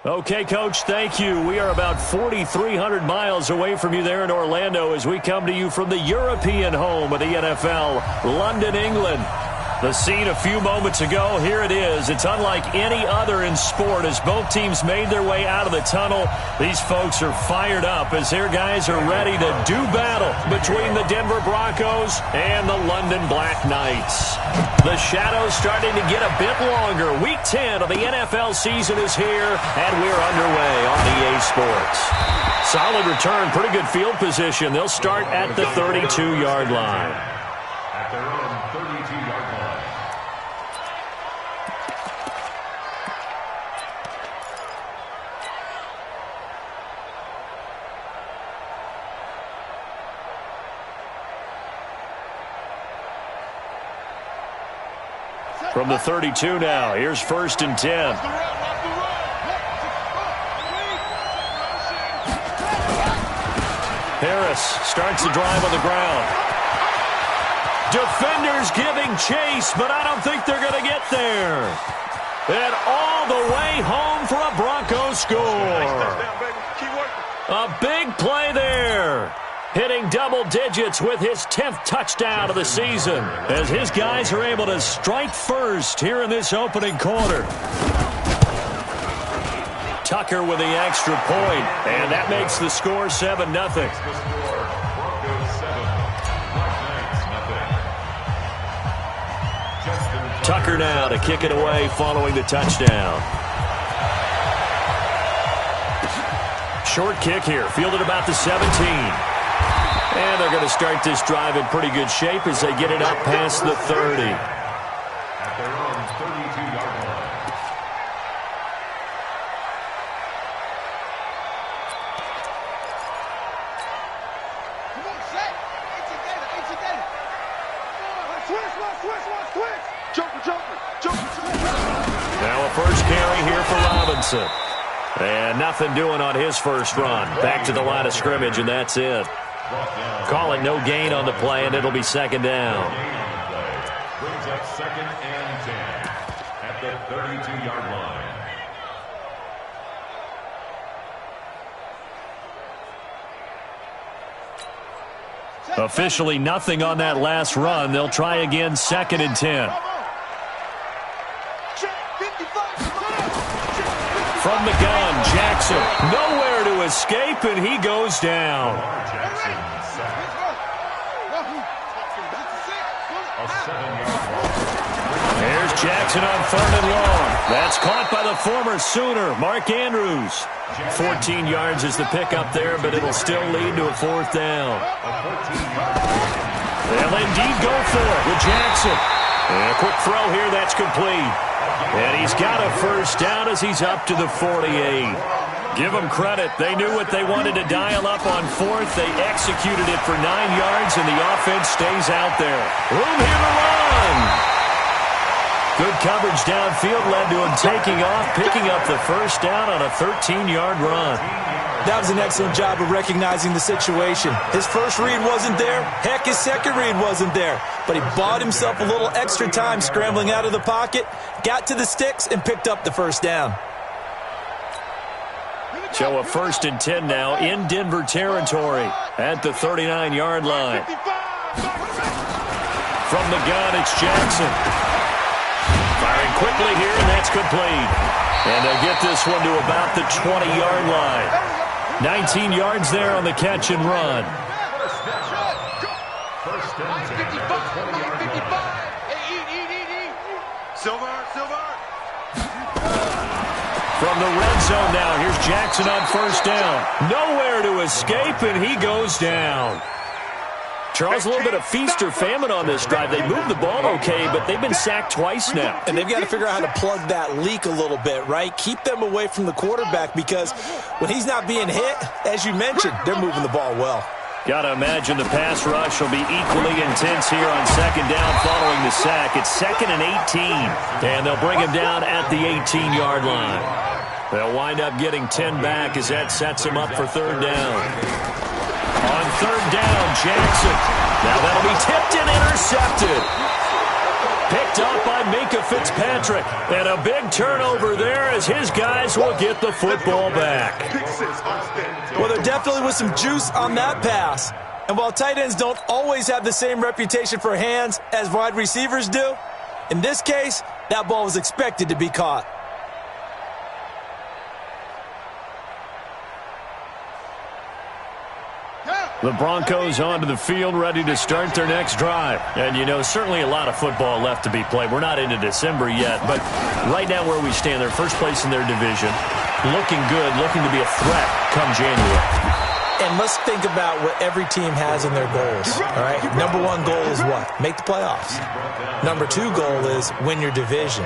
Okay, Coach, thank you. We are about 4,300 miles away from you there in Orlando as we come to you from the European home of the NFL, London, England. The scene a few moments ago, here it is. It's unlike any other in sport as both teams made their way out of the tunnel. These folks are fired up as their guys are ready to do battle between the Denver Broncos and the London Black Knights. The shadow's starting to get a bit longer. Week 10 of the NFL season is here, and we're underway on EA Sports. Solid return, pretty good field position. They'll start at the 32-yard line. At their own 32-yard line. From the 32 now, here's 1st and 10. Harris starts the drive on the ground. Defenders giving chase, but I don't think they're going to get there. And all the way home for a Broncos score. A big play there. Hitting double digits with his 10th touchdown of the season as his guys are able to strike first here in this opening quarter. Tucker with the extra point, and that makes the score 7-0. Tucker now to kick it away following the touchdown. Short kick here, fielded about the 17. And they're going to start this drive in pretty good shape as they get it up past the 30. At their own 32-yard line. Now a first carry here for Robinson. And nothing doing on his first run. Back to the line of scrimmage, and that's it. Calling no gain on the play, and it'll be 2nd down. Brings up 2nd and 10 at the 32-yard line. Officially nothing on that last run. They'll try again, 2nd and 10. From the gun, Jackson nowhere to escape, and he goes down. There's Jackson on 3rd and long. That's caught by the former Sooner, Mark Andrews. 14 yards is the pickup there, but it'll still lead to a 4th down. They'll indeed go for it with Jackson. And a quick throw here, that's complete. And he's got a 1st down as he's up to the 48. Give them credit. They knew what they wanted to dial up on 4th. They executed it for 9 yards, and the offense stays out there. Room here to run. Good coverage downfield led to him taking off, picking up the 1st down on a 13-yard run. That was an excellent job of recognizing the situation. His first read wasn't there. Heck, his second read wasn't there. But he bought himself a little extra time scrambling out of the pocket, got to the sticks, and picked up the 1st down. So a 1st and 10 now in Denver territory at the 39-yard line. From the gun, it's Jackson. Firing quickly here, and that's complete. And they'll get this one to about the 20-yard line. 19 yards there on the catch and run. First and 10 at the 20-yard line. From the red zone now, here's Jackson on 1st down. Nowhere to escape, and he goes down. Charles, a little bit of feast or famine on this drive. They moved the ball okay, but they've been sacked twice now. And they've got to figure out how to plug that leak a little bit, right? Keep them away from the quarterback because when he's not being hit, as you mentioned, they're moving the ball well. Got to imagine the pass rush will be equally intense here on 2nd down following the sack. It's 2nd and 18, and they'll bring him down at the 18-yard line. They'll wind up getting 10 back as that sets him up for 3rd down. On 3rd down, Jackson. Now that'll be tipped and intercepted. Picked up by Minka Fitzpatrick. And a big turnover there as his guys will get the football back. Well, there definitely was some juice on that pass. And while tight ends don't always have the same reputation for hands as wide receivers do, in this case, that ball was expected to be caught. The Broncos onto the field, ready to start their next drive. And, you know, certainly a lot of football left to be played. We're not into December yet, but right now where we stand, they're first place in their division. Looking good, looking to be a threat come January. And let's think about what every team has in their goals, all right? Number one goal is what? Make the playoffs. Number two goal is win your division.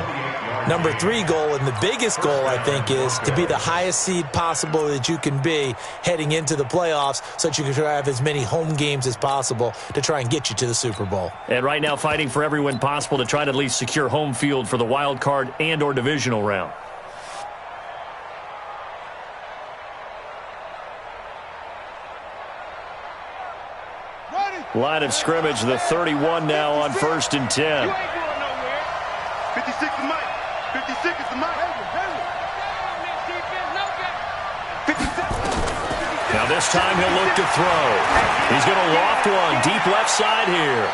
Number three goal, and the biggest goal, I think, is to be the highest seed possible that you can be heading into the playoffs so that you can have as many home games as possible to try and get you to the Super Bowl. And right now fighting for every win possible to try to at least secure home field for the wild card and or divisional round. Line of scrimmage, the 31 now on 1st and 10. 56 is Mike. 56 is the Mike. Now this time he'll look to throw. He's going to loft one deep left side here.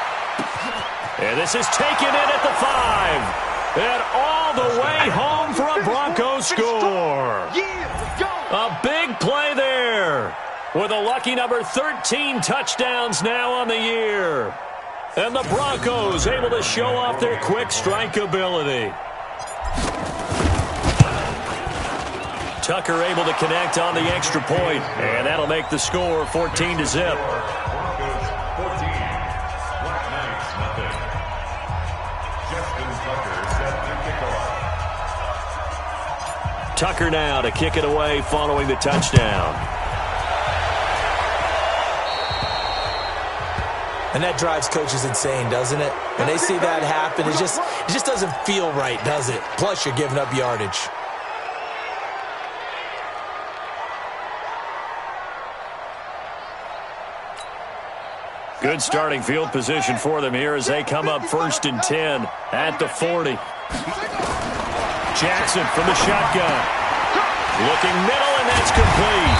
And this is taken in at the 5. And all the way home for a Broncos score. A big play there. With a lucky number 13 touchdowns now on the year. And the Broncos able to show off their quick strike ability. Tucker able to connect on the extra point, and that'll make the score 14-0. Tucker now to kick it away following the touchdown. And that drives coaches insane, doesn't it? When they see that happen, it just doesn't feel right, does it? Plus, you're giving up yardage. Good starting field position for them here as they come up 1st and 10 at the 40. Jackson from the shotgun. Looking middle, and that's complete.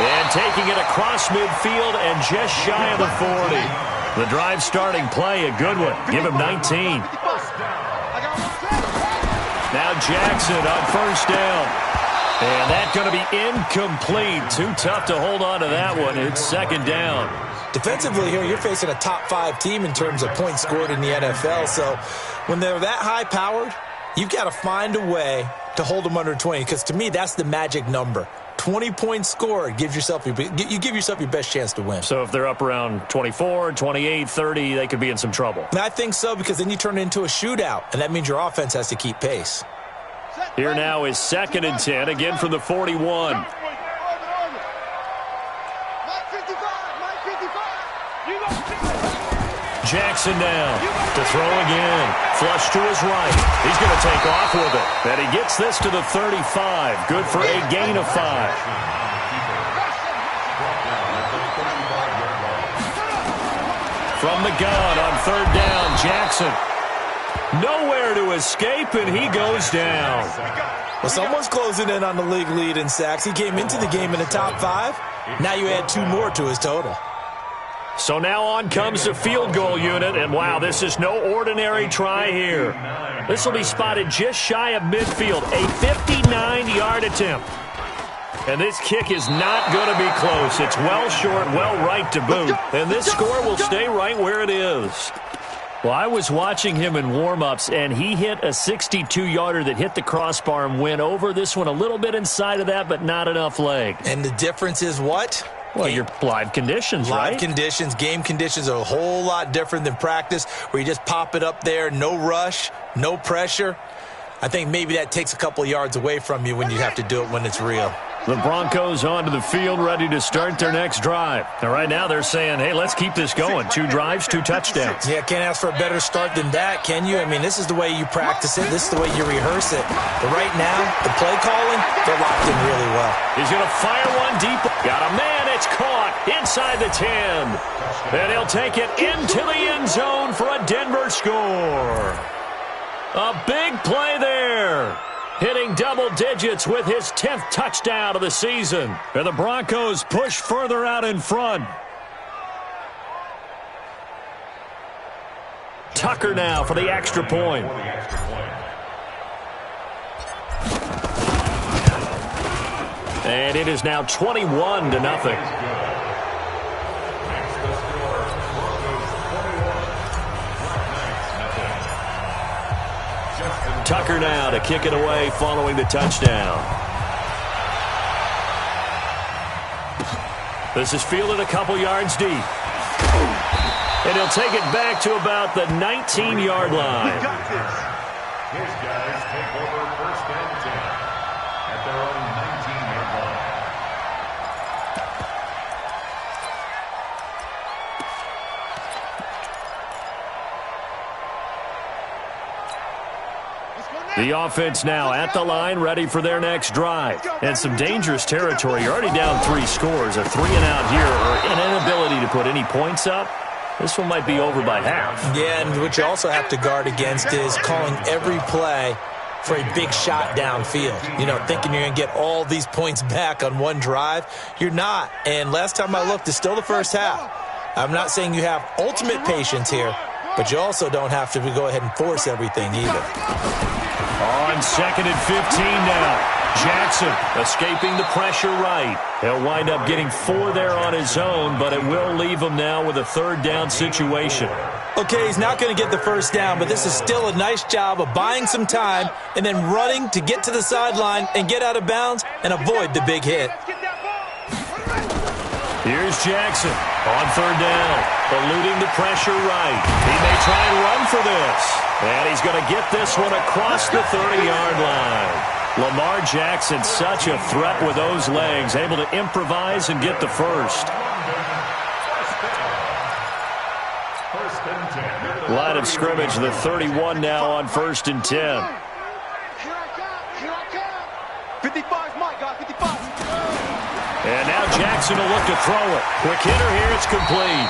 And taking it across midfield and just shy of the 40. The drive starting play, a good one. Give him 19. Now Jackson on 1st down. And that's going to be incomplete. Too tough to hold on to that one. It's 2nd down. Defensively here, you're facing a top 5 team in terms of points scored in the NFL. So when they're that high-powered, you've got to find a way to hold them under 20. Because to me, that's the magic number. 20 points scored, you give yourself your best chance to win. So if they're up around 24, 28, 30, they could be in some trouble. And I think so, because then you turn it into a shootout, and that means your offense has to keep pace. Here now is 2nd and 10, again from the 41. Jackson now to throw again. Flush to his right. He's going to take off with it. And he gets this to the 35. Good for a gain of 5. From the gun on 3rd down, Jackson. Nowhere to escape, and he goes down. Well, someone's closing in on the league lead in sacks. He came into the game in the top 5. Now you add 2 more to his total. So now on comes the field goal unit, and wow, this is no ordinary try here. This will be spotted just shy of midfield, a 59-yard attempt. And this kick is not going to be close. It's well short, well right to boot, and this score will stay right where it is. Well, I was watching him in warm-ups, and he hit a 62-yarder that hit the crossbar and went over. This one a little bit inside of that, but not enough leg. And the difference is what? Well, your live conditions, right? Live conditions, game conditions are a whole lot different than practice, where you just pop it up there, no rush, no pressure. I think maybe that takes a couple of yards away from you when you have to do it when it's real. The Broncos onto the field, ready to start their next drive. And right now they're saying, hey, let's keep this going. 2 drives, 2 touchdowns. Yeah, can't ask for a better start than that, can you? I mean, this is the way you practice it. This is the way you rehearse it. But right now, the play calling, they're locked in really well. He's going to fire one deep. Got a man. It's caught inside the 10. And he'll take it into the end zone for a Denver score. A big play there. Hitting double digits with his 10th touchdown of the season. And the Broncos push further out in front. Tucker now for the extra point. And it is now 21-0. Tucker now to kick it away following the touchdown. This is fielded a couple yards deep. And he'll take it back to about the 19-yard line. His guys take over 1st and 10 at their own 19-yard line. The offense now at the line, ready for their next drive. And some dangerous territory. You're already down 3 scores. A 3-and-out here, or an inability to put any points up. This one might be over by half. Yeah, and what you also have to guard against is calling every play for a big shot downfield. You know, thinking you're going to get all these points back on one drive. You're not. And last time I looked, it's still the first half. I'm not saying you have ultimate patience here, but you also don't have to go ahead and force everything either. On 2nd and 15 now. Jackson escaping the pressure right. He'll wind up getting 4 there on his own, but it will leave him now with a 3rd down situation. Okay, he's not going to get the first down, but this is still a nice job of buying some time and then running to get to the sideline and get out of bounds and avoid the big hit. Here's Jackson on 3rd down, eluding the pressure right. He may try and run for this. And he's going to get this one across the 30-yard line. Lamar Jackson, such a threat with those legs, able to improvise and get the first. Line of scrimmage, the 31 now on 1st and 10. 55, Mike, got 55. And now Jackson will look to throw it. Quick hitter here, it's complete.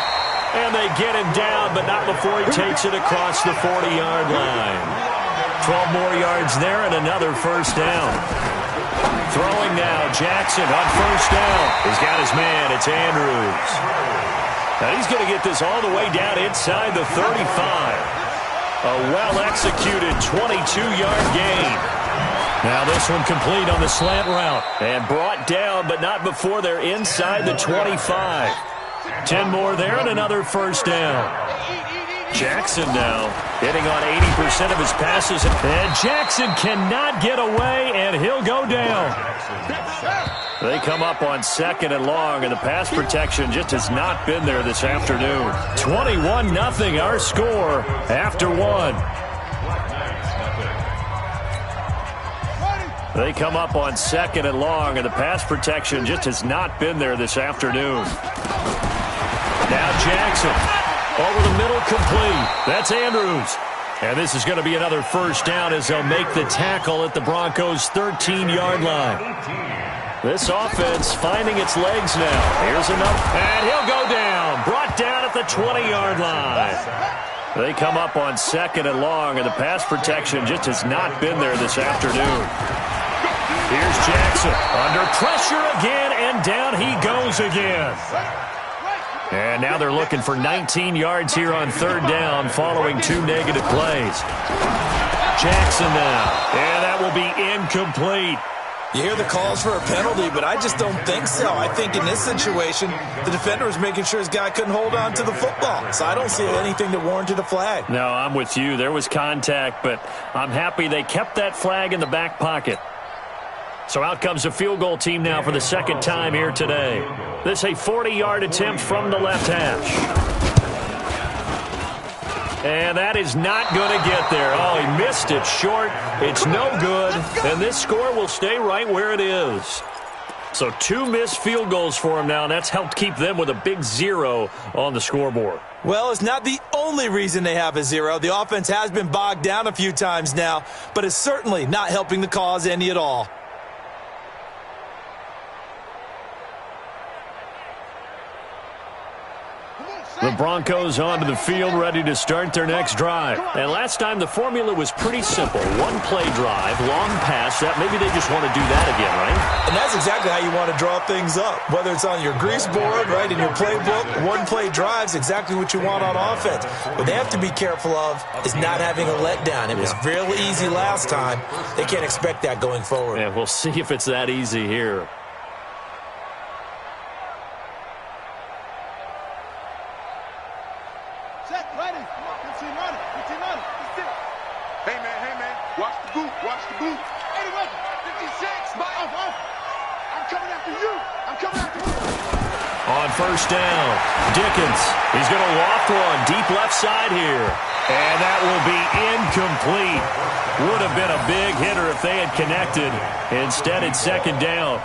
And they get him down, but not before he takes it across the 40-yard line. 12 more yards there and another first down. Throwing now, Jackson on 1st down. He's got his man, it's Andrews. Now he's going to get this all the way down inside the 35. A well-executed 22-yard gain. Now this one complete on the slant route. And brought down, but not before they're inside the 25. 10 more there and another first down. Jackson now hitting on 80% of his passes. And Jackson cannot get away, and he'll go down. They come up on 2nd and long, and the pass protection just has not been there this afternoon. 21-0 our score after 1. They come up on 2nd and long, and the pass protection just has not been there this afternoon. Now Jackson over the middle, complete. That's Andrews. And this is going to be another first down as they'll make the tackle at the Broncos' 13-yard line. This offense finding its legs now. Here's another, and he'll go down. Brought down at the 20-yard line. They come up on 2nd and long, and the pass protection just has not been there this afternoon. Here's Jackson under pressure again, and down he goes again. And now they're looking for 19 yards here on 3rd down following 2 negative plays. Jackson now, and that will be incomplete. You hear the calls for a penalty, but I just don't think so. I think in this situation, the defender was making sure his guy couldn't hold on to the football. So I don't see anything that warranted a flag. No, I'm with you. There was contact, but I'm happy they kept that flag in the back pocket. So out comes the field goal team now for the 2nd time here today. This a 40-yard attempt from the left hash. And that is not going to get there. Oh, he missed it short. It's no good. And this score will stay right where it is. So 2 missed field goals for him now, and that's helped keep them with a big 0 on the scoreboard. Well, it's not the only reason they have a 0. The offense has been bogged down a few times now, but it's certainly not helping the cause any at all. The Broncos onto the field, ready to start their next drive. And last time, the formula was pretty simple. One-play drive, long pass. That maybe they just want to do that again, right? And that's exactly how you want to draw things up. Whether it's on your grease board, right, in your playbook, one-play drive's exactly what you want on offense. What they have to be careful of is not having a letdown. It was real easy last time. They can't expect that going forward. And we'll see if it's that easy here. Watch the boot. Watch the boot. 81, 56. I'm coming after you. I'm coming after you. On first down, Dickens. He's going to loft one deep left side here. And that will be incomplete. Would have been a big hitter if they had connected. Instead, it's second down.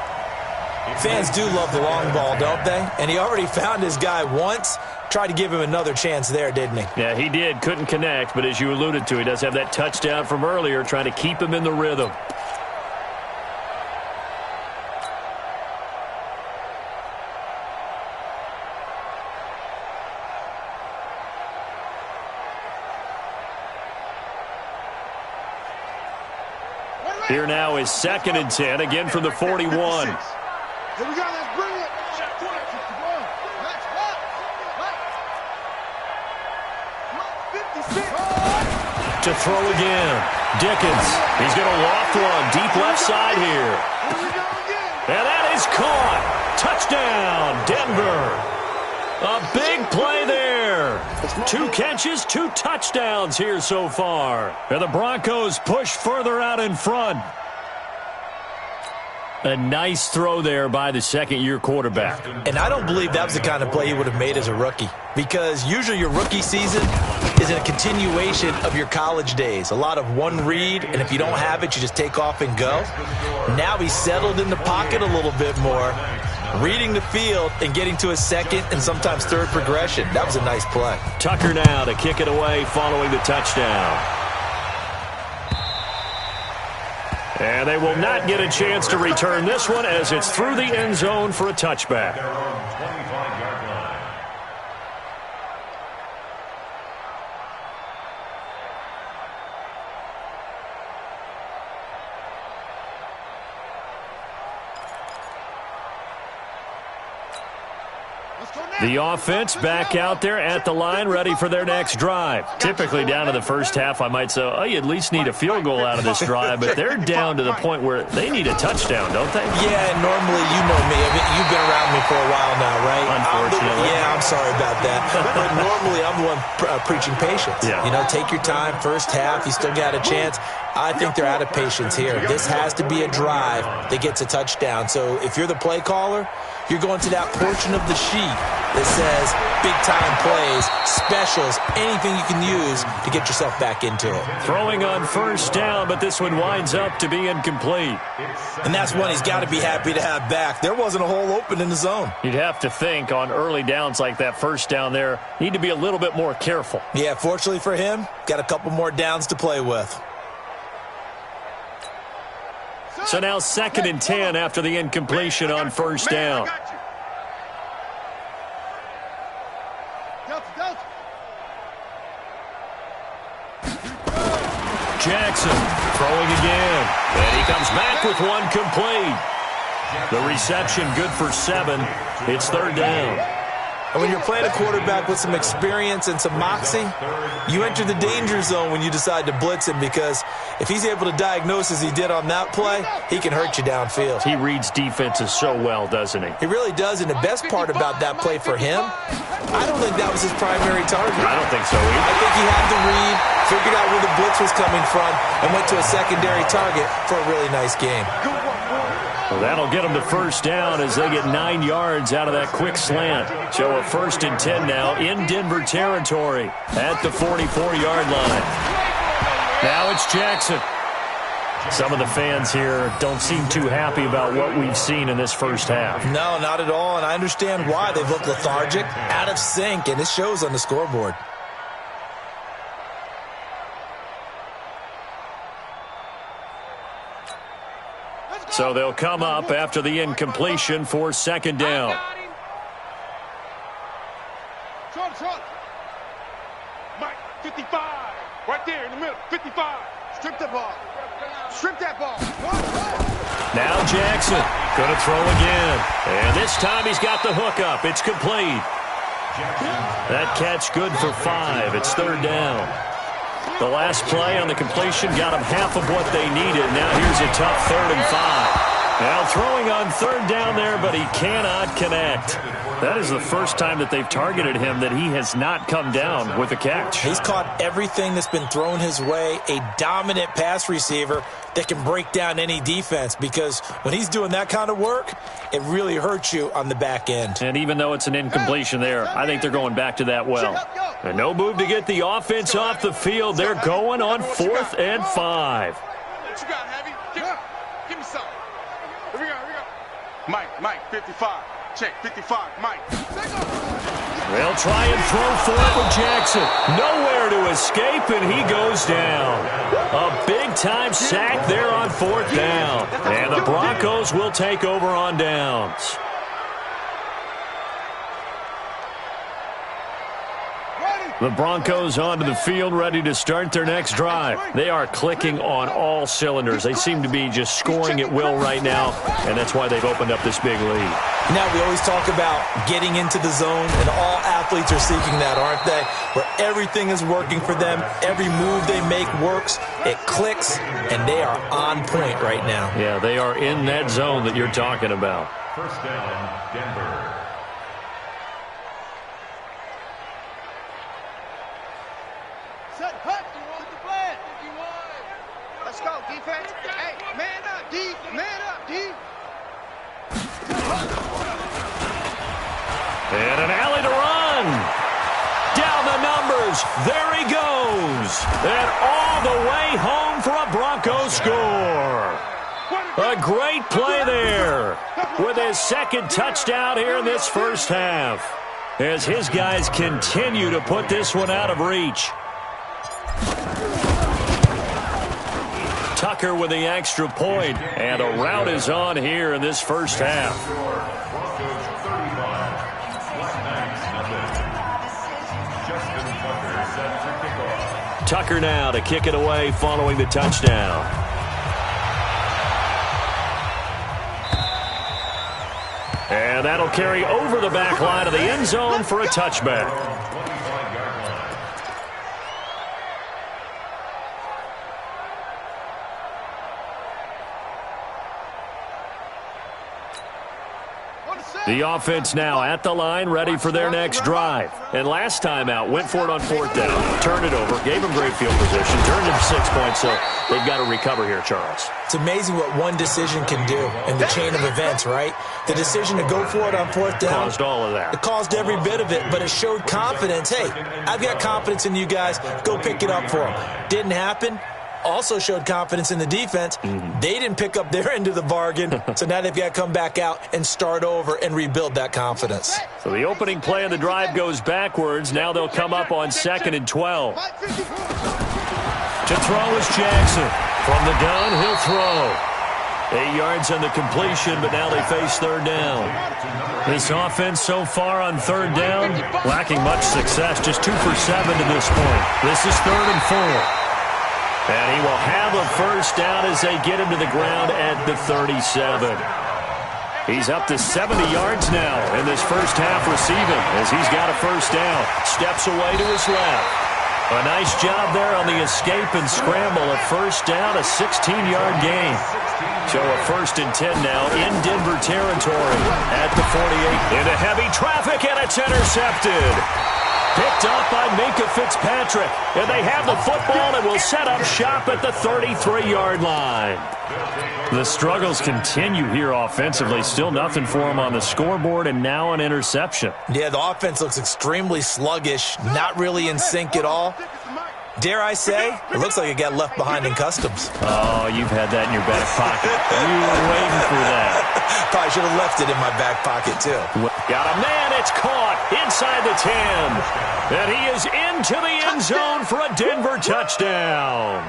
Fans do love the long ball, don't they? And he already found his guy once. Tried to give him another chance there, didn't he? Yeah, he did. Couldn't connect, but as you alluded to, he does have that touchdown from earlier, trying to keep him in the rhythm. Here now is 2nd and 10, again from the 41. Here we go, let's bring it. To throw again. Dickens. He's going to loft one deep left side here. And that is caught. Touchdown, Denver. A big play there. 2 catches, 2 touchdowns here so far. And the Broncos push further out in front. A nice throw there by the second-year quarterback. And I don't believe that was the kind of play he would have made as a rookie, because usually your rookie season is a continuation of your college days. A lot of one read, and if you don't have it, you just take off and go. Now he's settled in the pocket a little bit more, reading the field and getting to a second and sometimes third progression. That was a nice play. Tucker now to kick it away following the touchdown. And they will not get a chance to return this one as it's through the end zone for a touchback. The offense back out there at the line, ready for their next drive. Typically down to the first half, I might say, oh, you at least need a field goal out of this drive, but they're down to the point where they need a touchdown, don't they? Yeah, and normally, you know me. You've been around me for a while now, right? Unfortunately. I'm sorry about that. But normally, I'm the one preaching patience. Yeah. You know, take your time, first half, you still got a chance. I think they're out of patience here. This has to be a drive that gets a touchdown. So if you're the play caller, you're going to that portion of the sheet that says big-time plays, specials, anything you can use to get yourself back into it. Throwing on first down, but this one winds up to be incomplete. And that's one he's got to be happy to have back. There wasn't a hole open in the zone. You'd have to think on early downs like that first down there, need to be a little bit more careful. Yeah, fortunately for him, got a couple more downs to play with. So now 2nd and 10 after the incompletion on first down. Jackson throwing again. And he comes back with one complete. The reception good for 7. It's 3rd down. And when you're playing a quarterback with some experience and some moxie, you enter the danger zone when you decide to blitz him, because if he's able to diagnose as he did on that play, he can hurt you downfield. He reads defenses so well, doesn't he? He really does, and the best part about that play for him, I don't think that was his primary target. I don't think so either. I think he had to read, figured out where the blitz was coming from, and went to a secondary target for a really nice game. Well, that'll get them to first down as they get 9 yards out of that quick slant. So a 1st and 10 now in Denver territory at the 44-yard line. Now it's Jackson. Some of the fans here don't seem too happy about what we've seen in this first half. No, not at all, and I understand why. They've looked lethargic, out of sync, and it shows on the scoreboard. So they'll come up after the incompletion for 2nd down. Right there in the middle. 55. Strip the ball. Strip that ball. Now Jackson going to throw again. And this time he's got the hook up. It's complete. That catch good for 5. It's third down. The last play on the completion got them half of what they needed. Now here's a tough 3rd and 5. Now throwing on third down there, but he cannot connect. That is the first time that they've targeted him that he has not come down with a catch. He's caught everything that's been thrown his way, a dominant pass receiver that can break down any defense, because when he's doing that kind of work, it really hurts you on the back end. And even though it's an incompletion there, I think they're going back to that well. And no move to get the offense off the field. They're going on 4th and 5. What you got, Heavy? Give me something. Here we go. Mike, 55. Check, 55, Mike. They'll try and throw for it with Jackson. Nowhere to escape, and he goes down. A big-time sack there on 4th down. And the Broncos will take over on downs. The Broncos onto the field, ready to start their next drive. They are clicking on all cylinders. They seem to be just scoring at will right now, and that's why they've opened up this big lead. Now, we always talk about getting into the zone, and all athletes are seeking that, aren't they? Where everything is working for them, every move they make works, it clicks, and they are on point right now. Yeah, they are in that zone that you're talking about. First down, Denver. Set, hut. The plan. 51. Let's go, defense. Hey, man up, D. Man up, D. And an alley to run. Down the numbers. There he goes. And all the way home for a Broncos score. A great play there with his second touchdown here in this first half, as his guys continue to put this one out of reach. Tucker with the extra point, and a rout is on here in this first half. Tucker now to kick it away following the touchdown. And that'll carry over the back line of the end zone for a touchback. The offense now at the line, ready for their next drive. And last time out, went for it on 4th down, turned it over, gave them great field position, turned them 6 points, so they've got to recover here, Charles. It's amazing what one decision can do in the chain of events, right? The decision to go for it on 4th down. Caused all of that. It caused every bit of it, but it showed confidence. Hey, I've got confidence in you guys. Go pick it up for them. Didn't happen. Also showed confidence in the defense. They didn't pick up their end of the bargain, so now they've got to come back out and start over and rebuild that confidence. So the opening play of the drive goes backwards. Now they'll come up on 2nd and 12. To throw is Jackson. From the gun, he'll throw. 8 yards on the completion, but now they face 3rd down. This offense so far on 3rd down, lacking much success, just 2 for 7 to this point. This is 3rd and 4. And he will have a first down as they get him to the ground at the 37. He's up to 70 yards now in this first half receiving as he's got a first down. Steps away to his left. A nice job there on the escape and scramble. A first down, a 16-yard gain. So a 1st and 10 now in Denver territory at the 48. Into heavy traffic, and it's intercepted. Picked up by Minkah Fitzpatrick. And they have the football and will set up shop at the 33-yard line. The struggles continue here offensively. Still nothing for them on the scoreboard, and now an interception. Yeah, the offense looks extremely sluggish, not really in sync at all. Dare I say, it looks like it got left behind in customs. Oh, you've had that in your back pocket. You were waiting for that. Probably should have left it in my back pocket, too. Got a man, it's caught inside the 10. And he is into the end zone for a Denver touchdown.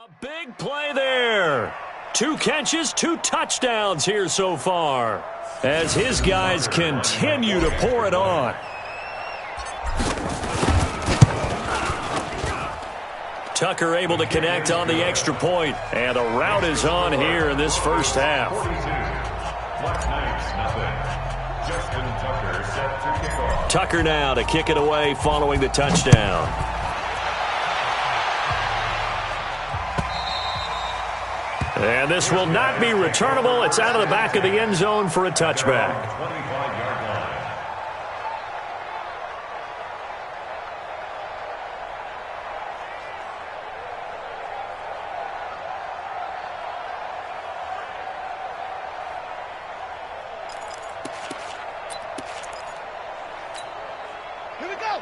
A big play there. 2 catches, 2 touchdowns here so far, as his guys continue to pour it on. Tucker able to connect on the extra point, and the route is on here in this first half. Tucker now to kick it away following the touchdown. And this will not be returnable. It's out of the back of the end zone for a touchback.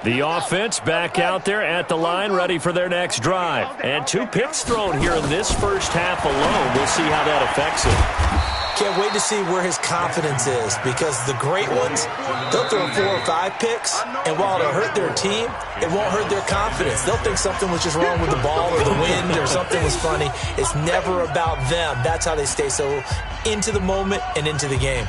The offense back out there at the line, ready for their next drive. And 2 picks thrown here in this first half alone. We'll see how that affects him. Can't wait to see where his confidence is, because the great ones, they'll throw 4 or 5 picks, and while it'll hurt their team, it won't hurt their confidence. They'll think something was just wrong with the ball or the wind or something was funny. It's never about them. That's how they stay so into the moment and into the game.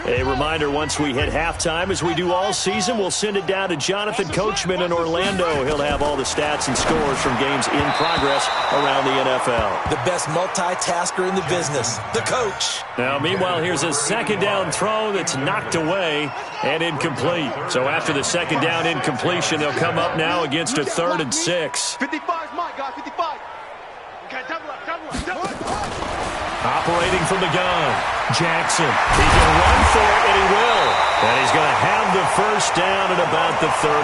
A reminder, once we hit halftime, as we do all season, we'll send it down to Jonathan Coachman in Orlando. He'll have all the stats and scores from games in progress around the NFL. The best multitasker in the business, the coach. Now, meanwhile, here's a second down throw that's knocked away and incomplete. So after the second down incompletion, they'll come up now against a 3rd and 6. 55 is mine, guys, 55. Okay, double up. Operating from the gun, Jackson. He can run for it, and he will. And he's going to have the first down at about the 38.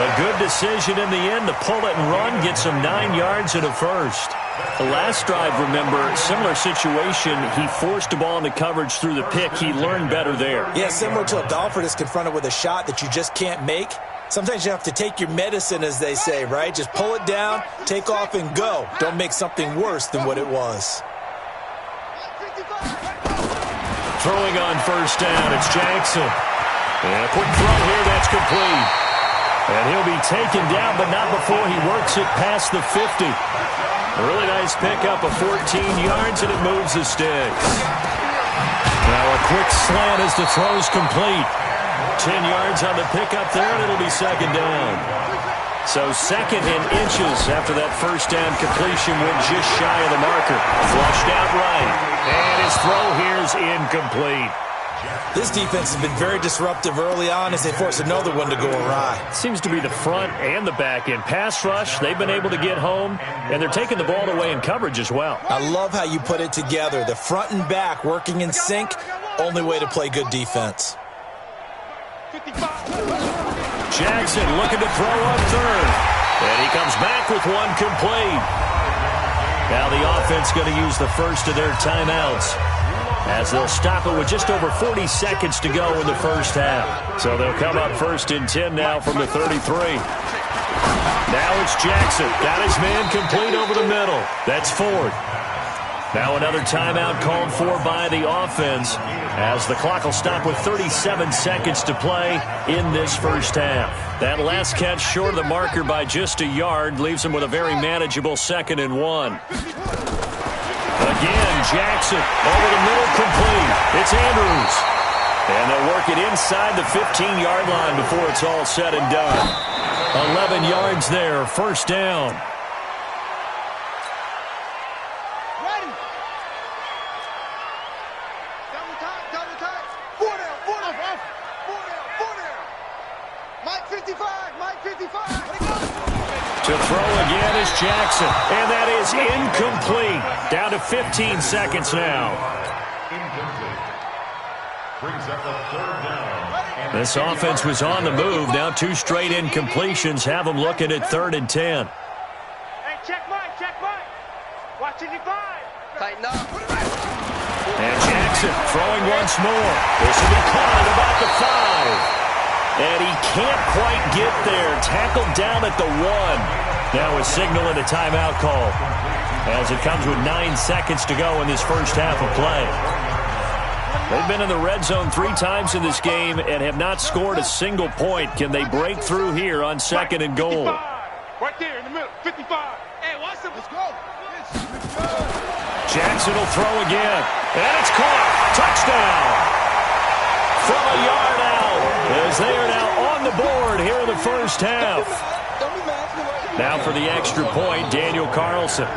A good decision in the end to pull it and run, get some 9 yards and a first. The last drive, remember, similar situation. He forced the ball into coverage through the pick. He learned better there. Yeah, similar to a golfer that's confronted with a shot that you just can't make. Sometimes you have to take your medicine, as they say, right? Just pull it down, take off, and go. Don't make something worse than what it was. Throwing on first down, it's Jackson. And a quick throw here, that's complete. And he'll be taken down, but not before he works it past the 50. A really nice pickup of 14 yards, and it moves the sticks. Now a quick slant as the throw's complete. 10 yards on the pickup there, and it'll be second down. So 2nd and inches after that first down completion, went just shy of the marker. Flushed out right. And his throw here is incomplete. This defense has been very disruptive early on as they force another one to go awry. Seems to be the front and the back end. Pass rush, they've been able to get home, and they're taking the ball away in coverage as well. I love how you put it together. The front and back working in sync, only way to play good defense. Jackson looking to throw on 3rd. And he comes back with one complete. Now the offense going to use the first of their timeouts, as they'll stop it with just over 40 seconds to go in the first half. So they'll come up 1st and 10 now from the 33. Now it's Jackson. Got his man complete over the middle. That's 4th. Now another timeout called for by the offense, as the clock will stop with 37 seconds to play in this first half. That last catch short of the marker by just a yard leaves him with a very manageable 2nd and 1. Again, Jackson over the middle, complete. It's Andrews. And they'll work it inside the 15-yard line before it's all said and done. 11 yards there, first down. To throw again is Jackson, and that is incomplete. Down to 15 seconds now. This offense was on the move. Now 2 straight incompletions have them looking at 3rd and 10. Hey, check Mike. Watch it, 5. Tighten up. And Jackson throwing once more. This will be caught at about the 5. And he can't quite get there. Tackled down at the 1. Now a signal and a timeout call, as it comes with 9 seconds to go in this first half of play. They've been in the red zone 3 times in this game and have not scored a single point. Can they break through here on 2nd and goal? Right there in the middle. 55. Hey, watch him. Let's go. Jackson will throw again. And it's caught. Touchdown. From a yard out. As they are now on the board here in the first half. Now for the extra point, Daniel Carlson.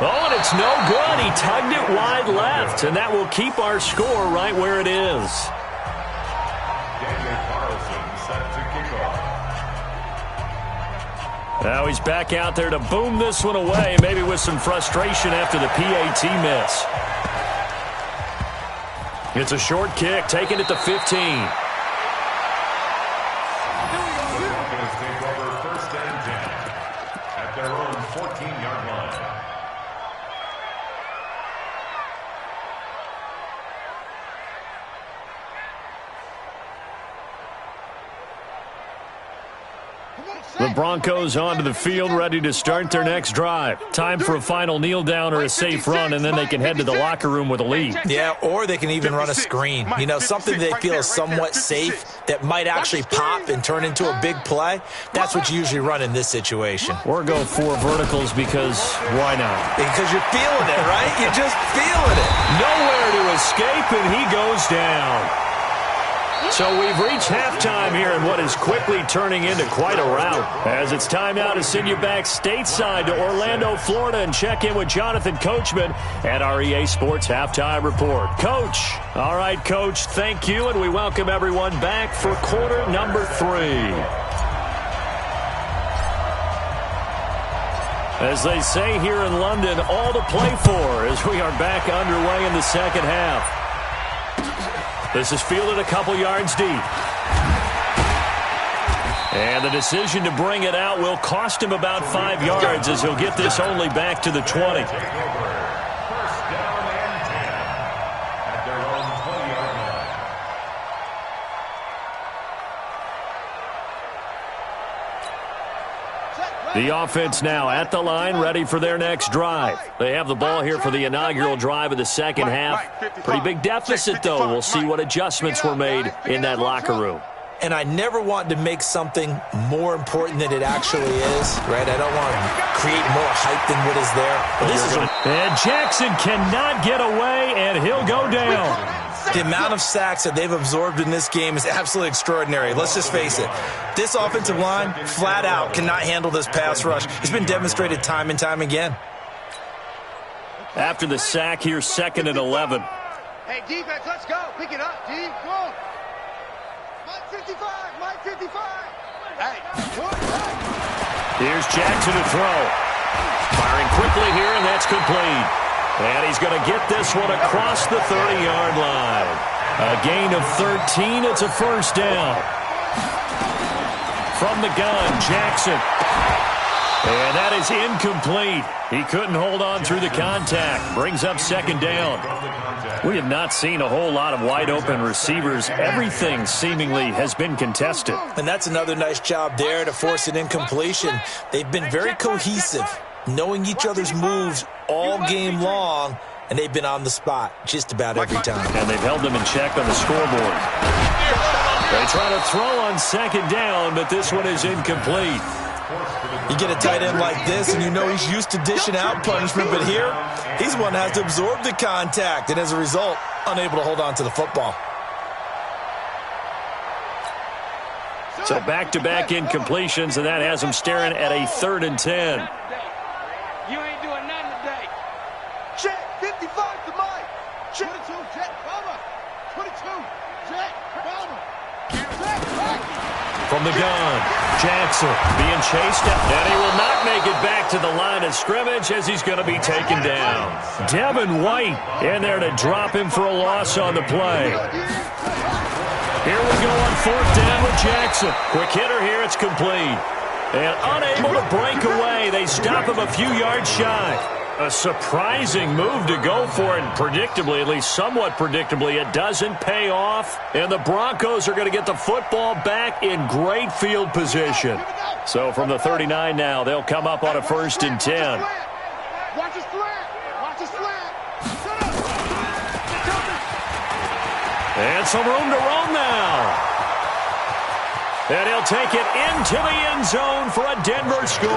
Oh, and it's no good. He tugged it wide left, and that will keep our score right where it is. Daniel Carlson set to kick off. Now he's back out there to boom this one away, maybe with some frustration after the PAT miss. It's a short kick, taking it to 15. Take over first and 10 at their own 14-yard line. The Broncos onto the field, ready to start their next drive. Time for a final kneel down or a safe run, and then they can head to the locker room with a lead. Yeah, or they can even run a screen. You know, something they feel is somewhat safe that might actually pop and turn into a big play. That's what you usually run in this situation. Or go 4 verticals because why not? Because you're feeling it, right? You're just feeling it. Nowhere to escape, and he goes down. So we've reached halftime here in what is quickly turning into quite a rout. As it's time now to send you back stateside to Orlando, Florida, and check in with Jonathan Coachman at our EA Sports Halftime Report. Coach. All right, Coach, thank you, and we welcome everyone back for quarter number 3. As they say here in London, all to play for as we are back underway in the second half. This is fielded a couple yards deep. And the decision to bring it out will cost him about 5 yards as he'll get this only back to the 20. First down and 10 at their own 20-yard line. The offense now at the line, ready for their next drive. They have the ball here for the inaugural drive of the second half. Pretty big deficit, though. We'll see what adjustments were made in that locker room. And I never want to make something more important than it actually is, right? I don't want to create more hype than what is there. But this is and Jackson cannot get away, and he'll go down. The amount of sacks that they've absorbed in this game is absolutely extraordinary. Let's just face it. This offensive line, flat out, cannot handle this pass rush. It's been demonstrated time and time again. After the sack here, 2nd and 11. Hey, defense, let's go. Pick it up, D. Go. Mike 55. Mike 55. Hey. Here's Jackson to throw. Firing quickly here, and that's complete. And he's going to get this one across the 30-yard line. A gain of 13. It's a first down. From the gun, Jackson. And that is incomplete. He couldn't hold on through the contact. Brings up 2nd down. We have not seen a whole lot of wide-open receivers. Everything seemingly has been contested. And that's another nice job there to force an incompletion. They've been very cohesive, knowing each other's moves all game long, and they've been on the spot just about every time. And they've held them in check on the scoreboard. They try to throw on 2nd down, but this one is incomplete. You get a tight end like this, and you know he's used to dishing out punishment, but here, he's one that has to absorb the contact, and as a result, unable to hold on to the football. So back-to-back incompletions, and that has him staring at a 3rd and 10. You ain't doing nothing today. Check 55 to Mike. 22, Jet Bomber. 22, Jet Bomber. From the gun, Jackson being chased up, and he will not make it back to the line of scrimmage as he's going to be taken down. Devin White in there to drop him for a loss on the play. Here we go on 4th down with Jackson. Quick hitter here, it's complete. And unable to break away, they stop him a few yards shy. A surprising move to go for it, and predictably, at least somewhat predictably, it doesn't pay off. And the Broncos are going to get the football back in great field position. So from the 39 now, they'll come up on a 1st and 10. Watch his slant. Watch his slant. And some room to roam now. will take it into the end zone for a Denver score.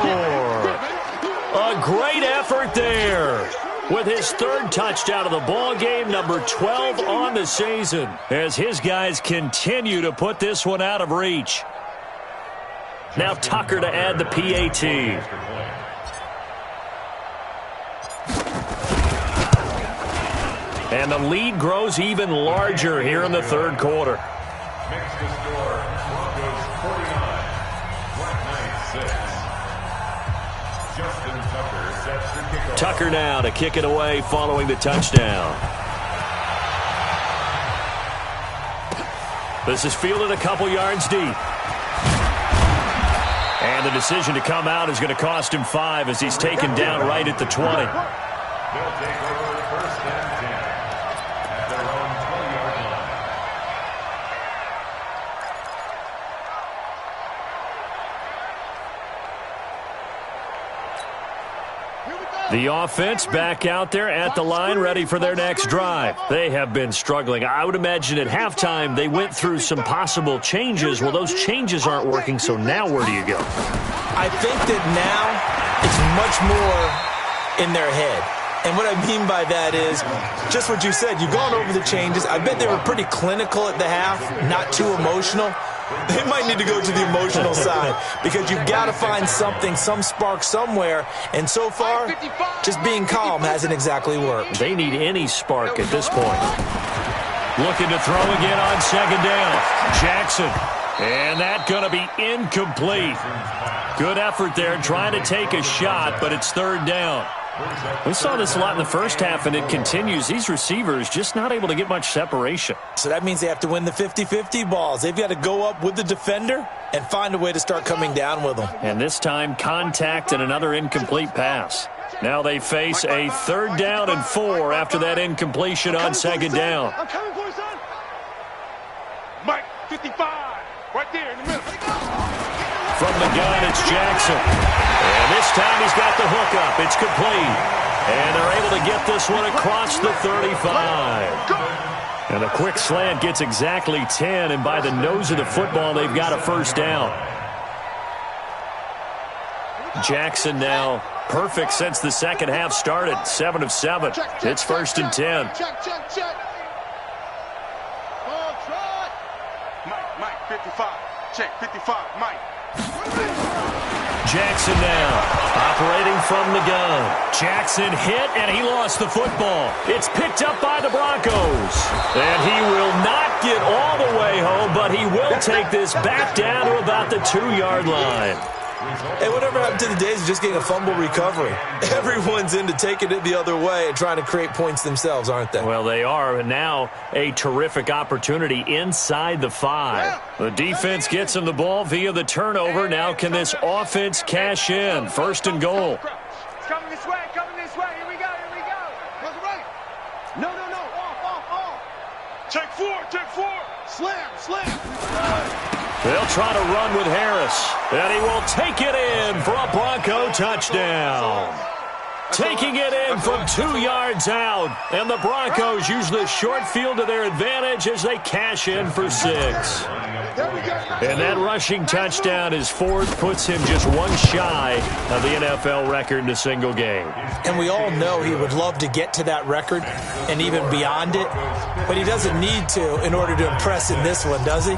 A great effort there with his third touchdown of the ball game, number 12 on the season, as his guys continue to put this one out of reach. Now Tucker to add the PAT. And the lead grows even larger here in the third quarter. Makes the score Broncos 49, Black Knights 6. Justin Tucker sets the kickoff. Tucker now to kick it away following the touchdown. This is fielded a couple yards deep. And the decision to come out is going to cost him 5 as he's taken down right at the 20. They'll take over first and 10 at their own 20-yard line. The offense back out there at the line, ready for their next drive. They have been struggling. I would imagine at halftime they went through some possible changes. Well, those changes aren't working, so now where do you go? I think that now it's much more in their head. And what I mean by that is just what you said. You've gone over the changes. I bet they were pretty clinical at the half, not too emotional. They might need to go to the emotional side because you've got to find something, some spark somewhere. And so far, just being calm hasn't exactly worked. They need any spark at this point. Looking to throw again on second down. Jackson. And that going to be incomplete. Good effort there trying to take a shot, but it's third down. We saw this a lot in the first half, and it continues. These receivers just not able to get much separation. So that means they have to win the 50-50 balls. They've got to go up with the defender and find a way to start coming down with them. And this time, contact and another incomplete pass. Now they face a third down and 4 after that incompletion on second down. I'm coming for you, son. Mike, 55, right there in the middle. From the gun, it's Jackson. And this time he's got the hook up. It's complete. And they're able to get this one across the 35. And a quick slant gets exactly 10, and by the nose of the football, they've got a first down. Jackson now perfect since the second half started. 7 of 7. It's first and 10. Check. Ball try. Mike, 55. Check, 55, Mike. Jackson now operating from the gun. Jackson hit, and he lost the football. It's picked up by the Broncos. And he will not get all the way home, but he will take this back down to about the 2-yard line. Hey, whatever happened to the days of just getting a fumble recovery? Everyone's into taking it the other way and trying to create points themselves, aren't they? Well, they are, and now a terrific opportunity inside the 5. The defense gets him the ball via the turnover. Now can this offense cash in? First and goal. It's coming this way, Here we go. Goes right. No. Off. Check 4. Slam. They'll try to run with Harris, and he will take it in for a Bronco touchdown. Taking it in from 2 yards out, and the Broncos use the short field to their advantage as they cash in for 6. And that rushing touchdown, his fourth, puts him just one shy of the NFL record in a single game. And we all know he would love to get to that record and even beyond it, but he doesn't need to in order to impress in this one, does he?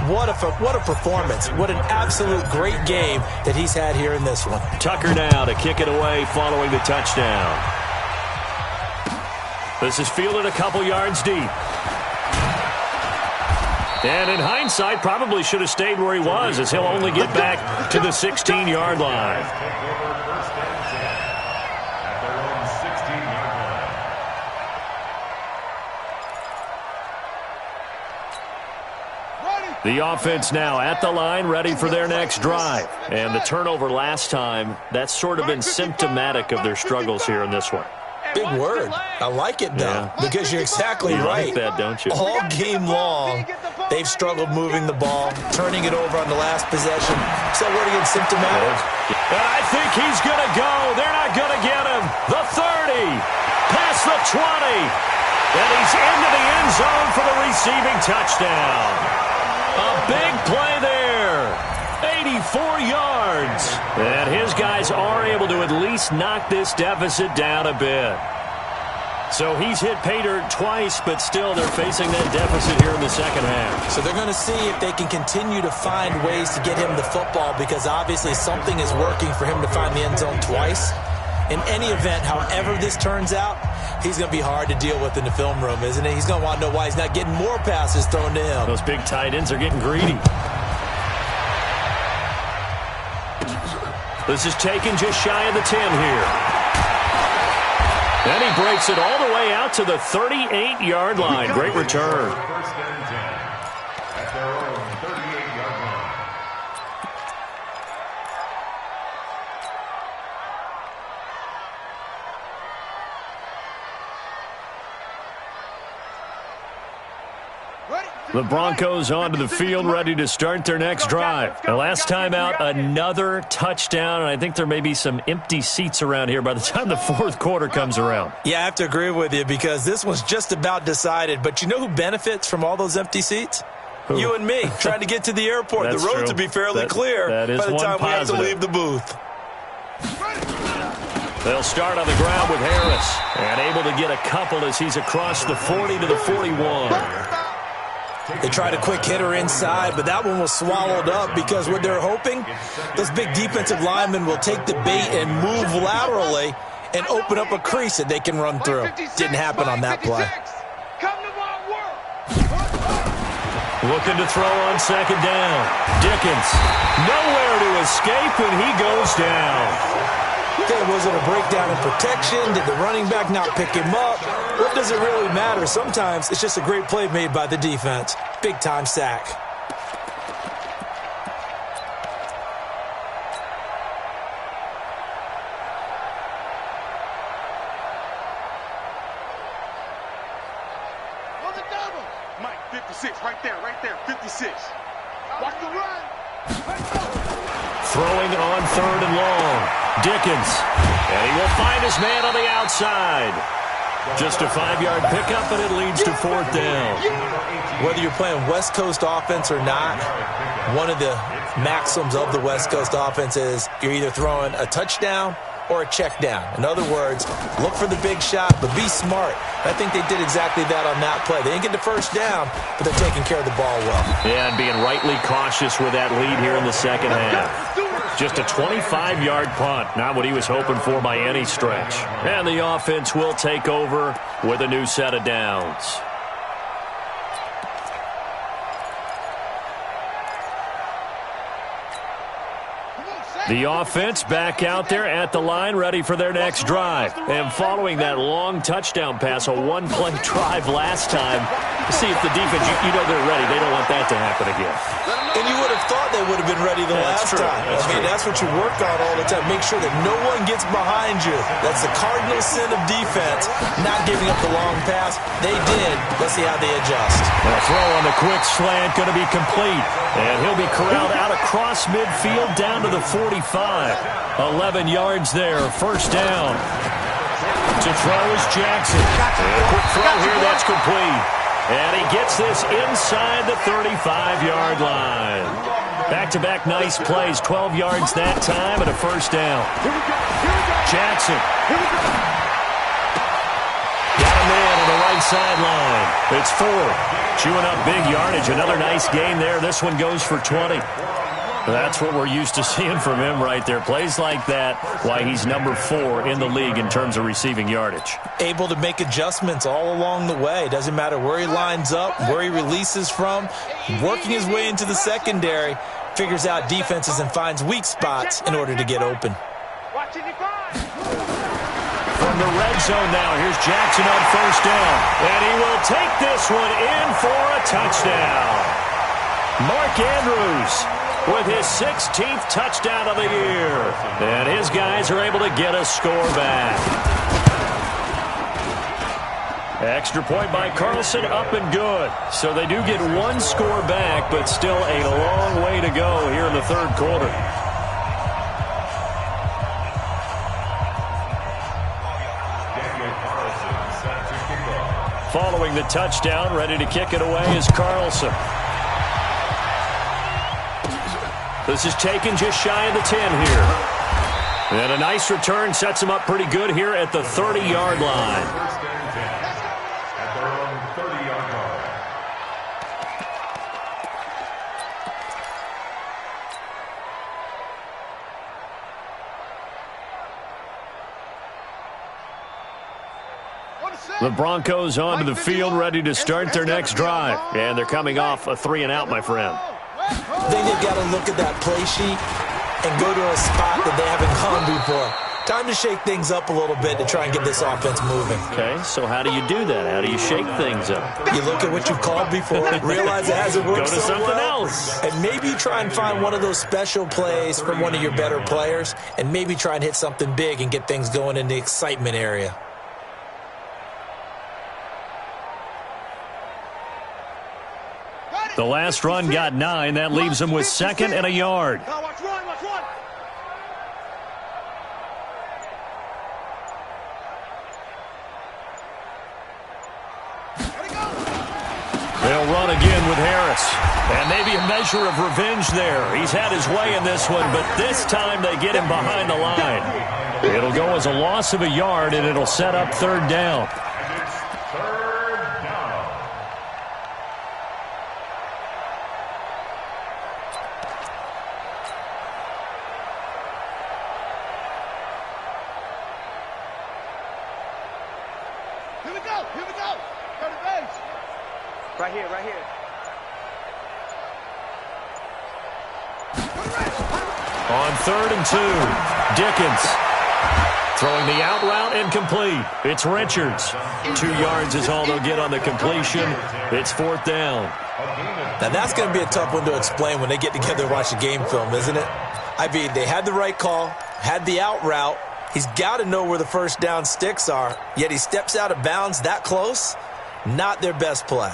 What a performance. What an absolute great game that he's had here in this one. Tucker now to kick it away following the touchdown. This is fielded a couple yards deep. And in hindsight, probably should have stayed where he was, as he'll only get back to the 16-yard line. The offense now at the line, ready for their next drive. And the turnover last time, that's sort of been symptomatic of their struggles here in this one. Big word. I like it, though, because you're exactly right. You like that, don't you? All game long, they've struggled moving the ball, turning it over on the last possession. So what again, symptomatic? And I think he's going to go. They're not going to get him. The 30, past the 20. And he's into the end zone for the receiving touchdown. A big play there. 4 yards. And his guys are able to at least knock this deficit down a bit. So he's hit pay dirt twice, but still they're facing that deficit here in the second half. So they're going to see if they can continue to find ways to get him the football, because obviously something is working for him to find the end zone twice. In any event, however this turns out, he's going to be hard to deal with in the film room, isn't he? He's going to want to know why he's not getting more passes thrown to him. Those big tight ends are getting greedy. This is taken just shy of the 10 here. And he breaks it all the way out to the 38-yard line. Great return. First and 10 at their own 38-yard line. The Broncos onto the field, ready to start their next drive. The last time out, another touchdown, and I think there may be some empty seats around here by the time the fourth quarter comes around. Yeah, I have to agree with you, because this one's just about decided. But you know who benefits from all those empty seats? Who? You and me, trying to get to the airport. The roads will be fairly clear by the time we have to leave the booth. They'll start on the ground with Harris, and able to get a couple as he's across the 40 to the 41. They tried a quick hitter inside, but that one was swallowed up, because what they're hoping, those big defensive linemen will take the bait and move laterally and open up a crease that they can run through. Didn't happen on that play. Looking to throw on second down. Dickens, nowhere to escape, and he goes down. Okay, was it a breakdown in protection? Did the running back not pick him up? What does it really matter? Sometimes it's just a great play made by the defense. Big-time sack. On the double. Mike, 56, right there, 56. Watch the run. Throwing on third and long. Dickens, and he will find his man on the outside. Just a 5-yard pickup, and it leads to fourth down. Whether you're playing West Coast offense or not, one of the maxims of the West Coast offense is you're either throwing a touchdown or a check down. In other words, look for the big shot, but be smart. I think they did exactly that on that play. They didn't get the first down, but they're taking care of the ball well. Yeah, and being rightly cautious with that lead here in the second half. Just a 25-yard punt, not what he was hoping for by any stretch. And the offense will take over with a new set of downs. The offense back out there at the line, ready for their next drive. And following that long touchdown pass, a one-play drive last time, see if the defense, you know they're ready. They don't want that to happen again. And you would have thought they would have been ready the last time. That's what you work on all the time. Make sure that no one gets behind you. That's the cardinal sin of defense, not giving up the long pass. They did. Let's see how they adjust. A throw on the quick slant going to be complete. And he'll be corralled out across midfield down to the 45. 11 yards there, first down. To throw is Jackson. And a quick throw here, that's complete. And he gets this inside the 35-yard line. Back-to-back nice plays, 12 yards that time and a first down. Jackson. Got a man on the right sideline. It's Ford. Chewing up big yardage. Another nice gain there. This one goes for 20. That's what we're used to seeing from him right there. Plays like that, why he's number 4 in the league in terms of receiving yardage. Able to make adjustments all along the way. Doesn't matter where he lines up, where he releases from. Working his way into the secondary, figures out defenses and finds weak spots in order to get open. From the red zone now, here's Jackson on first down. And he will take this one in for a touchdown. Mark Andrews with his 16th touchdown of the year. And his guys are able to get a score back. Extra point by Carlson, up and good. So they do get one score back, but still a long way to go here in the third quarter. Following the touchdown, ready to kick it away is Carlson. This is taken just shy of the 10 here. And a nice return sets him up pretty good here at the 30-yard line. First and 10 at their own 30-yard line. The Broncos onto the field, ready to start their next drive. And they're coming off a 3-and-out, my friend. I think they've got to look at that play sheet and go to a spot that they haven't gone before. Time to shake things up a little bit to try and get this offense moving. Okay, so how do you do that? How do you shake things up? You look at what you've called before, realize it hasn't worked Go to so something well, else. and maybe try and find one of those special plays from one of your better players, and maybe try and hit something big and get things going in the excitement area. The last run got 9. That leaves him with 2nd and a yard. Now watch run, watch run. They'll run again with Harris. And maybe a measure of revenge there. He's had his way in this one, but this time they get him behind the line. It'll go as a loss of a yard, and it'll set up 3rd down. And it's 3rd down. Here we go, here we go. Go to base. Right here, right here. On 3rd and 2, Dickens throwing the out route incomplete. It's Richards. 2 yards is all they'll get on the completion. It's 4th down. Now, that's going to be a tough one to explain when they get together and watch the game film, isn't it? I mean, they had the right call, had the out route. He's got to know where the first down sticks are, yet he steps out of bounds that close. Not their best play.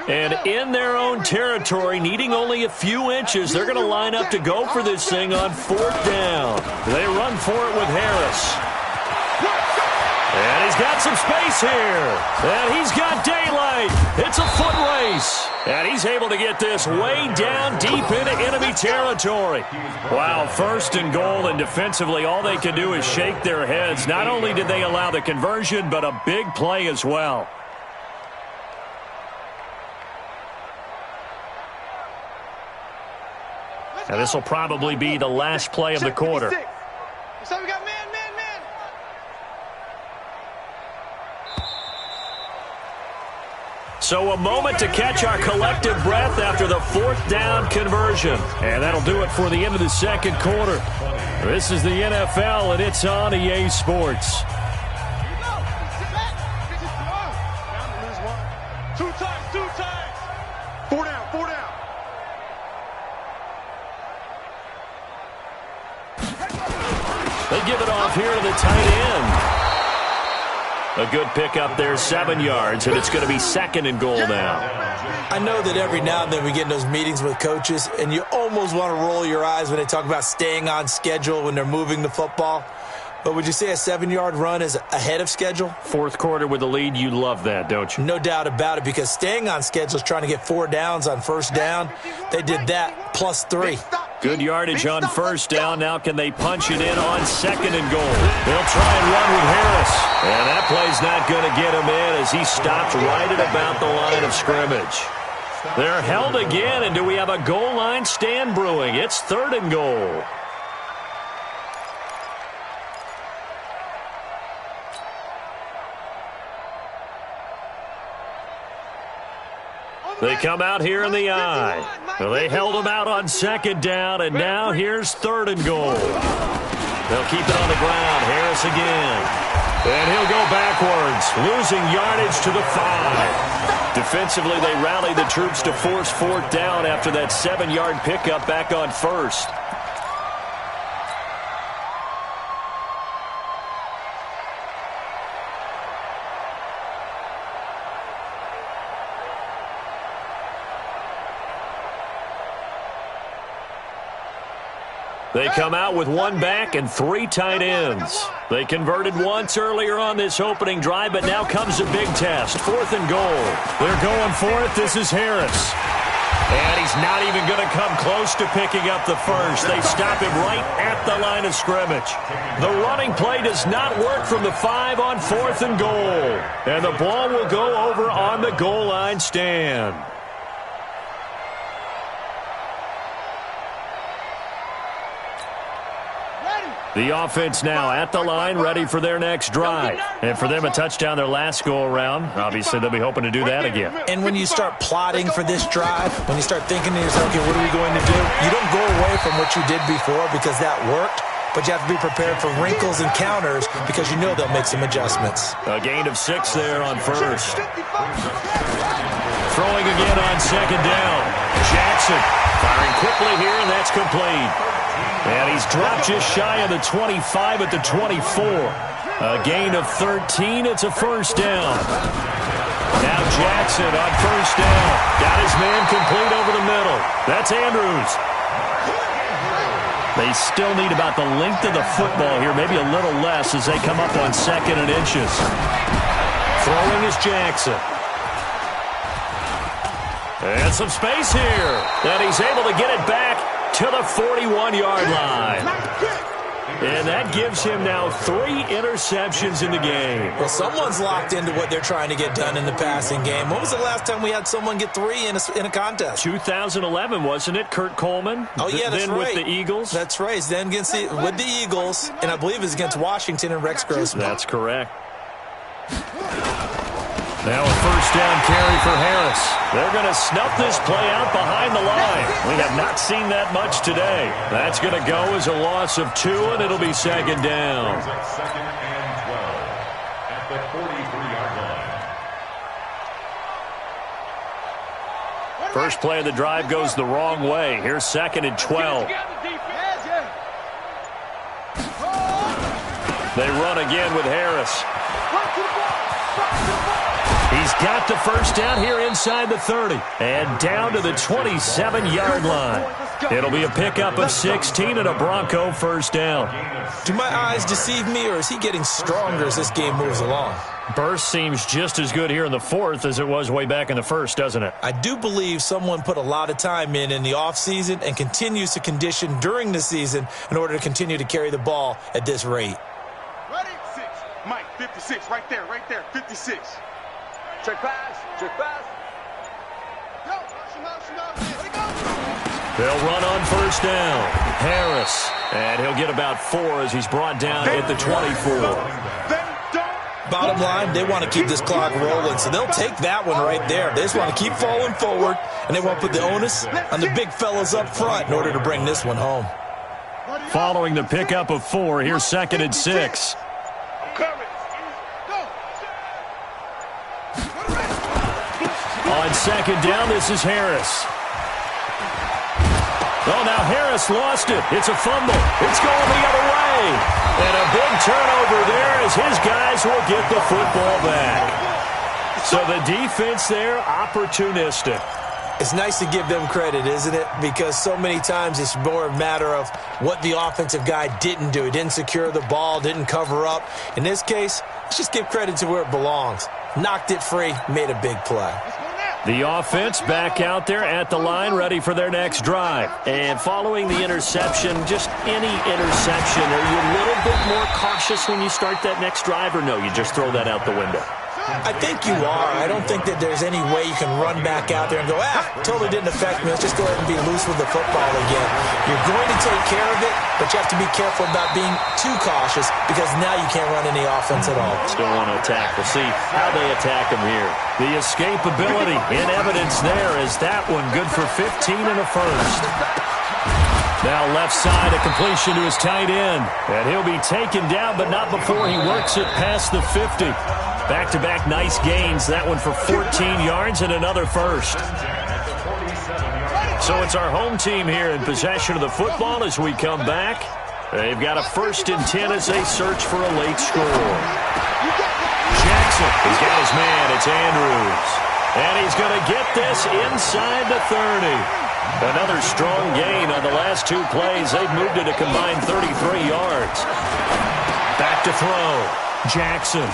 And in their own territory, needing only a few inches, they're going to line up to go for this thing on 4th down. They run for it with Harris. And he's got some space here. And he's got daylight. It's a foot race. And he's able to get this way down deep into enemy territory. Wow, 1st and goal, and defensively all they can do is shake their heads. Not only did they allow the conversion, but a big play as well. Now, this will probably be the last play of the quarter. So we got man. So a moment to catch our collective breath after the 4th down conversion. And that'll do it for the end of the 2nd quarter. This is the NFL, and it's on EA Sports. Two times. 4 down. They give it off here to the tight end. A good pickup there, 7 yards, and it's going to be 2nd and goal now. I know that every now and then we get in those meetings with coaches, and you almost want to roll your eyes when they talk about staying on schedule when they're moving the football. But would you say a 7-yard run is ahead of schedule? 4th quarter with the lead, you love that, don't you? No doubt about it, because staying on schedule is trying to get 4 downs on 1st down. They did that plus 3. Good yardage on 1st down. Now can they punch it in on 2nd and goal? They'll try and run with Harris. And that play's not going to get him in as he stops right at about the line of scrimmage. They're held again, and do we have a goal line stand brewing? It's 3rd and goal. They come out here in the eye. Well, they held him out on 2nd down, and now here's 3rd and goal. They'll keep it on the ground. Harris again. And he'll go backwards, losing yardage to the 5. Defensively, they rally the troops to force 4th down after that 7-yard pickup back on 1st. They come out with one back and 3 tight ends. They converted once earlier on this opening drive, but now comes a big test. 4th and goal. They're going for it. This is Harris. And he's not even going to come close to picking up the first. They stop him right at the line of scrimmage. The running play does not work from the 5 on 4th and goal. And the ball will go over on the goal line stand. The offense now at the line, ready for their next drive. And for them, a touchdown their last go-around. Obviously, they'll be hoping to do that again. And when you start plotting for this drive, when you start thinking to yourself, okay, what are we going to do? You don't go away from what you did before because that worked, but you have to be prepared for wrinkles and counters because you know they'll make some adjustments. A gain of 6 there on first. Throwing again on 2nd down. Jackson firing quickly here, and that's complete. And he's dropped just shy of the 25 at the 24. A gain of 13. It's a first down. Now Jackson on first down. Got his man complete over the middle. That's Andrews. They still need about the length of the football here, maybe a little less as they come up on 2nd and inches. Throwing is Jackson. And some space here. And he's able to get it back to the 41-yard line. And that gives him now 3 interceptions in the game. Well, someone's locked into what they're trying to get done in the passing game. When was the last time we had someone get 3 in a contest? 2011, wasn't it? Kurt Coleman? Oh, yeah, that's then right. with the Eagles? That's right. Then with the Eagles, and I believe it's against Washington and Rex Grossman. That's correct. Now a first down carry for Harris. They're going to snuff this play out behind the line. We have not seen that much today. That's going to go as a loss of 2, and it'll be 2nd down. 2nd and 12 at the 43-yard line. First play of the drive goes the wrong way. Here's 2nd and 12. They run again with Harris. He's got the first down here inside the 30 and down to the 27-yard line. It'll be a pickup of 16 and a Bronco first down. Do my eyes deceive me, or is he getting stronger as this game moves along? Burst seems just as good here in the 4th as it was way back in the 1st, doesn't it? I do believe someone put a lot of time in the offseason and continues to condition during the season in order to continue to carry the ball at this rate. Ready? 6. Mike, 56, right there, 56. Check pass. Yo, ready, go. They'll run on first down. Harris, and he'll get about 4 as he's brought down at the 24. Bottom line, they want to keep this clock rolling, so they'll take that one right there. They just want to keep falling forward, and they want to put the onus on the big fellas up front in order to bring this one home. Following the pickup of 4, here's 2nd and 6. On 2nd down, this is Harris. Oh, now Harris lost it. It's a fumble. It's going the other way. And a big turnover there as his guys will get the football back. So the defense there, opportunistic. It's nice to give them credit, isn't it? Because so many times it's more a matter of what the offensive guy didn't do. He didn't secure the ball, didn't cover up. In this case, let's just give credit to where it belongs. Knocked it free, made a big play. The offense back out there at the line, ready for their next drive. And following the interception, just any interception, are you a little bit more cautious when you start that next drive, or no, you just throw that out the window? I think you are. I don't think that there's any way you can run back out there and go, totally didn't affect me. Let's just go ahead and be loose with the football again. You're going to take care of it, but you have to be careful about being too cautious because now you can't run any offense at all. Still want to attack. We'll see how they attack him here. The escapability in evidence there is that one good for 15 and a first. Now left side, a completion to his tight end. And he'll be taken down, but not before he works it past the 50. Back-to-back nice gains. That one for 14 yards and another first. So it's our home team here in possession of the football as we come back. They've got a 1st and 10 as they search for a late score. Jackson has got his man. It's Andrews. And he's going to get this inside the 30. Another strong gain on the last 2 plays. They've moved it a combined 33 yards. Back to throw. Jackson.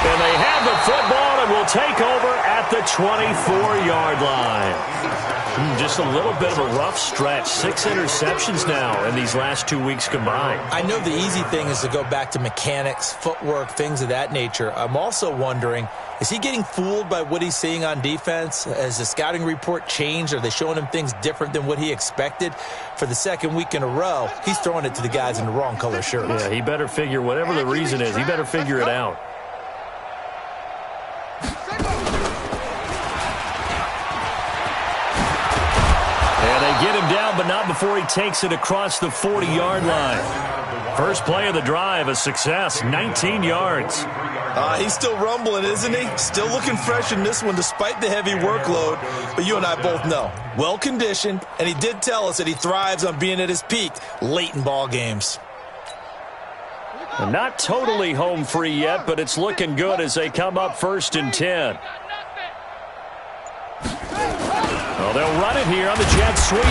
And they have the football and will take over at the 24-yard line. Just a little bit of a rough stretch. 6 interceptions now in these last 2 weeks combined. I know the easy thing is to go back to mechanics, footwork, things of that nature. I'm also wondering, is he getting fooled by what he's seeing on defense? Has the scouting report changed? Are they showing him things different than what he expected? For the second week in a row, he's throwing it to the guys in the wrong color shirts. Yeah, he better figure, whatever the reason is, he better figure it out. And they get him down, but not before he takes it across the 40-yard line. First play of the drive, a success, 19 yards. He's still rumbling, isn't he? Still looking fresh in this one despite the heavy workload. But you and I both know, well-conditioned, and he did tell us that he thrives on being at his peak late in ball games. Not totally home free yet, but it's looking good as they come up 1st and 10. Well, they'll run it here on the jet sweep.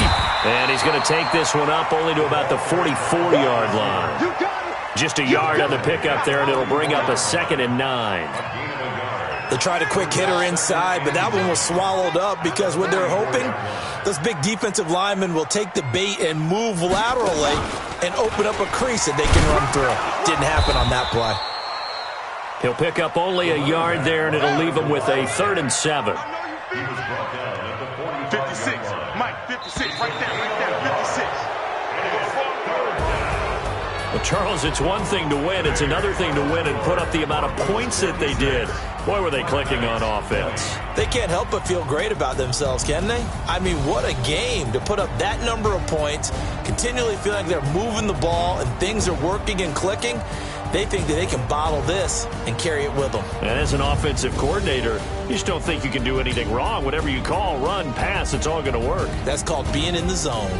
And he's going to take this one up only to about the 44-yard line. Just a yard on the pickup there, and it'll bring up a 2nd and 9. They tried a quick hitter inside, but that one was swallowed up because what they're hoping, those big defensive linemen will take the bait and move laterally and open up a crease that they can run through. Didn't happen on that play. He'll pick up only a yard there, and it'll leave him with a 3rd and 7. 56. Mike, 56. Right there, 56. Well, Charles, it's one thing to win. It's another thing to win and put up the amount of points that they did. Boy, were they clicking on offense. They can't help but feel great about themselves, can they? I mean, what a game to put up that number of points, continually feeling like they're moving the ball and things are working and clicking. They think that they can bottle this and carry it with them. And as an offensive coordinator, you just don't think you can do anything wrong. Whatever you call, run, pass, it's all going to work. That's called being in the zone.